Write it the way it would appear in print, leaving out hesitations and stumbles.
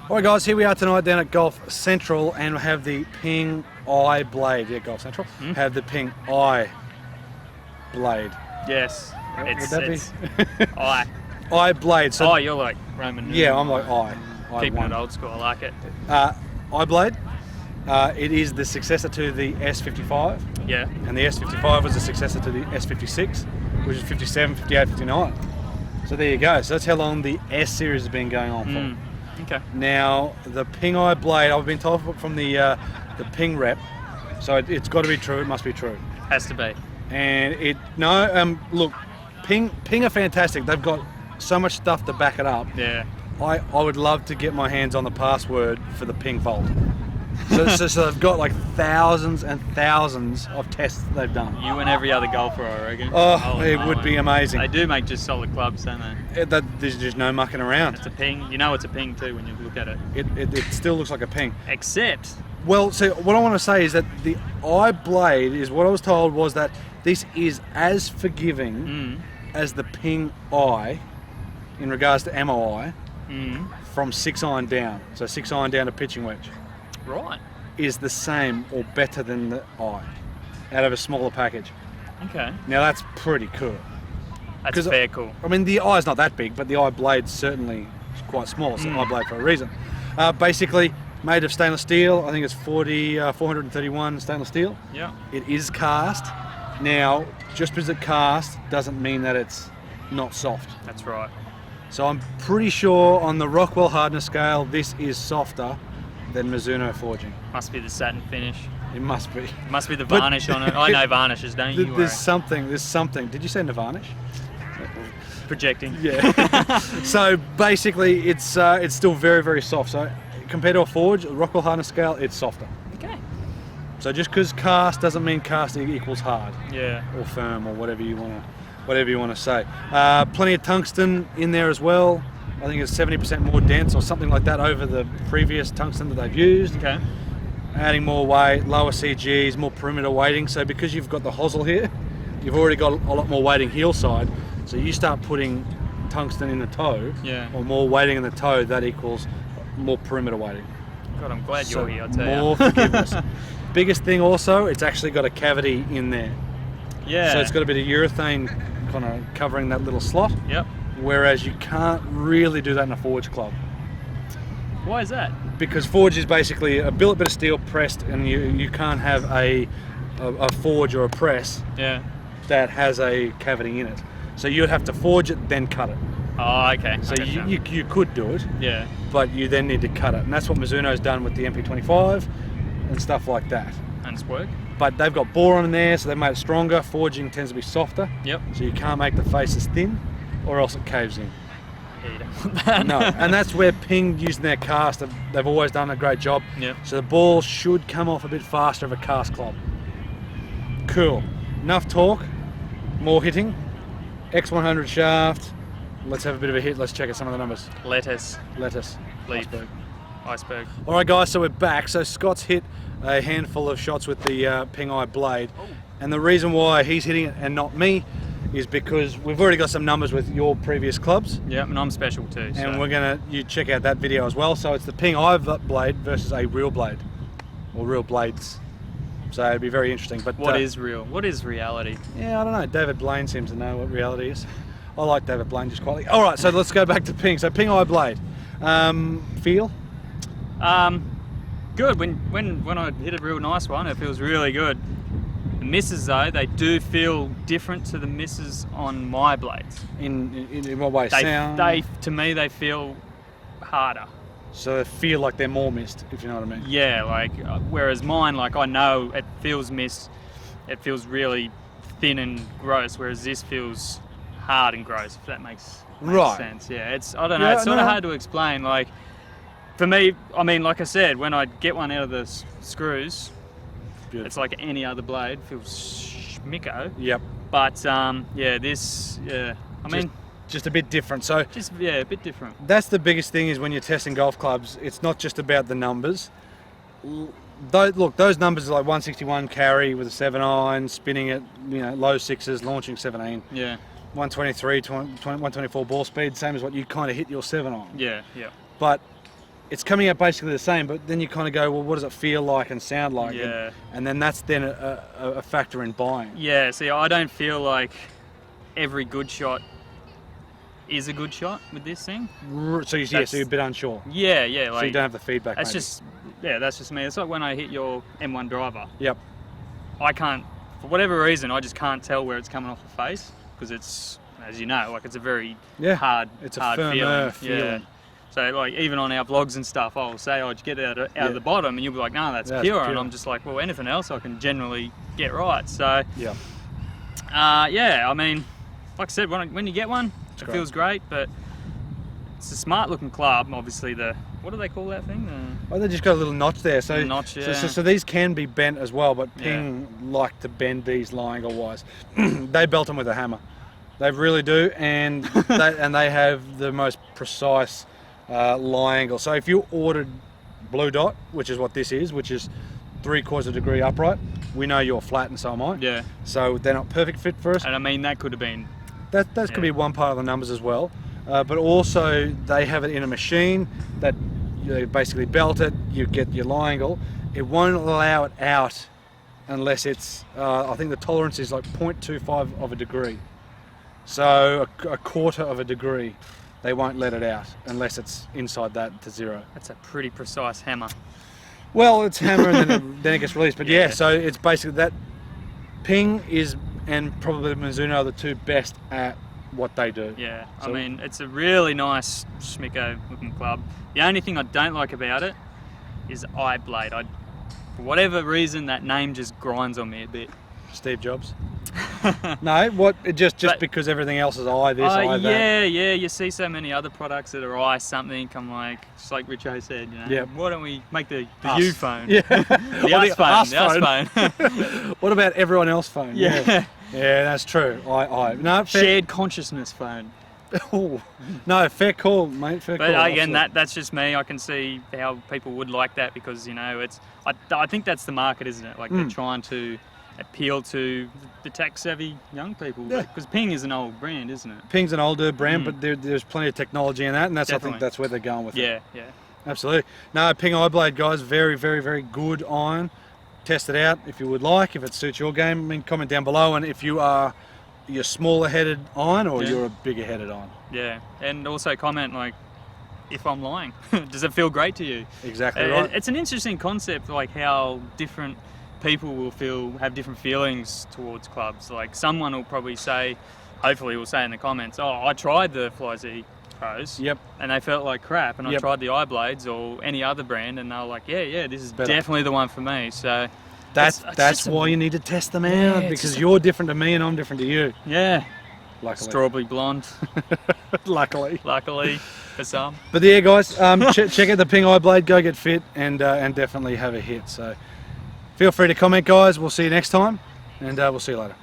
Alright guys, here we are tonight down at Golf Central and we have the Ping iBLADE. Yeah, Golf Central. Have the Ping iBLADE. Yes. Would that be? I. iBLADE. So, oh, you're like Roman. Yeah, I'm like Keeping it old school, I like it. iBLADE. It is the successor to the S55. Yeah. And the S55 was the successor to the S56, which is 57, 58, 59. So there you go. So that's how long the S series has been going on for. Okay. Now the Ping iBLADE, I've been told from the Ping rep, so it's got to be true. It must be true. Has to be. And look, Ping are fantastic. They've got so much stuff to back it up. Yeah. I would love to get my hands on the password for the Ping Fold. So they've got like thousands and thousands of tests they've done. You and every other golfer, I reckon. Oh, it would be amazing. They do make just solid clubs, don't they? There's just no mucking around. It's a Ping. You know it's a Ping too when you look at it. It still looks like a Ping. Except... Well, so what I want to say is that the iBLADE is what I was told was that this is as forgiving as the Ping I in regards to MOI from 6-iron down. So 6-iron down to pitching wedge. Right. Is the same or better than the I out of a smaller package. Okay. Now that's pretty cool. That's fair cool. I mean, the I's not that big, but the iBLADE's certainly quite small, so iBLADE for a reason. Basically, made of stainless steel. I think it's 431 stainless steel. Yeah. It is cast. Now, just because it's cast doesn't mean that it's not soft. That's right. So I'm pretty sure on the Rockwell hardness scale, this is softer than Mizuno forging. Must be the satin finish. It must be. Must be the varnish on it. I know varnishes, don't you? There's something. Did you say varnish? Projecting. Yeah. So basically, it's still very, very soft. So compared to a forge, Rockwell hardness scale, it's softer. Okay. So just because cast doesn't mean cast equals hard. Yeah. Or firm or whatever you want to say. Plenty of tungsten in there as well. I think it's 70% more dense or something like that over the previous tungsten that they've used. Okay. Adding more weight, lower CGs, more perimeter weighting. So because you've got the hosel here, you've already got a lot more weighting heel side. So you start putting tungsten in the toe, or more weighting in the toe, that equals more perimeter weighting. God, I'm glad you're here, I'll tell you. More forgiveness. Biggest thing also, it's actually got a cavity in there. Yeah. So it's got a bit of urethane kind of covering that little slot. Yep. Whereas you can't really do that in a forge club. Why is that? Because forge is basically a billet bit of steel pressed, and you can't have a forge or a press that has a cavity in it. So you'd have to forge it, then cut it. Oh, okay. So you could do it, yeah, but you then need to cut it. And that's what Mizuno's done with the MP25 and stuff like that. And it's work? But they've got boron in there, so they made it stronger. Forging tends to be softer. Yep. So you can't make the faces thin, or else it caves in. Yeah, you don't want that. No, and that's where Ping, using their cast, they've always done a great job. Yep. So the ball should come off a bit faster of a cast club. Cool. Enough talk, more hitting. X100 shaft. Let's have a bit of a hit. Let's check out some of the numbers. Lettuce. Leaf. Iceberg. All right, guys, so we're back. So Scott's hit a handful of shots with the Ping iBLADE. And the reason why he's hitting it and not me is because we've already got some numbers with your previous clubs. Yeah, and I'm special too. And we're gonna check out that video as well. So it's the Ping iBLADE versus a real blade, or real blades. So it'd be very interesting. But what is real? What is reality? Yeah, I don't know. David Blaine seems to know what reality is. I like David Blaine just quietly. All right, so let's go back to Ping. So Ping iBLADE. Feel? Good. When I hit a real nice one, it feels really good. The misses though, they do feel different to the misses on my blades. In what way? To me, they feel harder. So they feel like they're more missed, if you know what I mean. Yeah, like whereas mine, like I know it feels missed. It feels really thin and gross, whereas this feels hard and gross. If that makes sense. Yeah, I don't know. It's sort of hard to explain. Like for me, I mean, like I said, when I get one out of the screws. Beautiful. It's like any other blade, feels schmicko. Yep. But this, I mean, just a bit different. So a bit different. That's the biggest thing is when you're testing golf clubs, it's not just about the numbers. Those numbers are like 161 carry with a 7-iron, spinning it, low sixes, launching 17. Yeah. 123, 124 ball speed, same as what you kind of hit your 7-iron. Yeah, yeah. But it's coming out basically the same, but then you kind of go, well, what does it feel like and sound like? Yeah. And then that's then a factor in buying. Yeah, see, I don't feel like every good shot is a good shot with this thing. So you're a bit unsure. Yeah, yeah. Like, so you don't have the feedback. That's just me. It's like when I hit your M1 driver. Yep. I can't, for whatever reason, I just can't tell where it's coming off the face because it's, as you know, like it's a very hard, it's hard a firmer feeling. Yeah. So like even on our vlogs and stuff, I'll say I'd get out of the bottom, and you'll be like, no, that's pure. And I'm just like, well, anything else I can generally get right. So yeah. I mean, like I said, when you get one, it feels great, but it's a smart looking club. Obviously, what do they call that thing? Oh, they just got a little notch there. So, so these can be bent as well, but Ping like to bend these lie angle wise. They belt them with a hammer. They really do, and they have the most precise lie angle. So if you ordered Blue Dot, which is what this is, which is 3/4 degree upright, we know you're flat and so am I. Yeah. So they're not perfect fit for us. And I mean, that could have been... That could be one part of the numbers as well. But also they have it in a machine that you basically belt it, you get your lie angle. It won't allow it out unless it's, I think the tolerance is like 0.25 of a degree. So a 1/4 of a degree, they won't let it out unless it's inside that to 0. That's a pretty precise hammer. Well, it's hammer and then it gets released. But yeah, so it's basically that. Ping and probably Mizuno are the two best at what they do. Yeah, so, I mean, it's a really nice schmicko looking club. The only thing I don't like about it is iBLADE. For whatever reason, that name just grinds on me a bit. Steve Jobs? No, just because everything else is I this, I that. Yeah, you see so many other products that are I something, I'm like, just like Richo said, why don't we make the U phone? Yeah. the us phone. What about everyone else phone? Yeah, that's true. No, shared consciousness phone. Oh, no, fair call, mate. Fair call. But again, that's just me. I can see how people would like that because it's. I think that's the market, isn't it? Like they're trying to appeal to the tech-savvy young people. Because Ping is an old brand, isn't it? Ping's an older brand, but there's plenty of technology in that, and I think that's where they're going with it. Yeah. Absolutely. No, Ping iBLADE, guys, very, very, very good iron. Test it out if you would like, if it suits your game. I mean, comment down below, and if you're smaller-headed iron or you're a bigger-headed iron. Yeah, and also comment, like, if I'm lying. Does it feel great to you? Exactly right. It's an interesting concept, like how different people will have different feelings towards clubs. Like someone will probably say, hopefully will say in the comments, oh, I tried the FlyZ Pros and they felt like crap, and I tried the iBLADEs or any other brand and they were like, yeah, this is definitely the one for me. So that's why you need to test them out, because you're different to me and I'm different to you. Yeah. Luckily. Strawberry blonde. Luckily for some. But yeah, guys, check out the Ping iBLADE, go get fit and definitely have a hit. So feel free to comment, guys. We'll see you next time, and we'll see you later.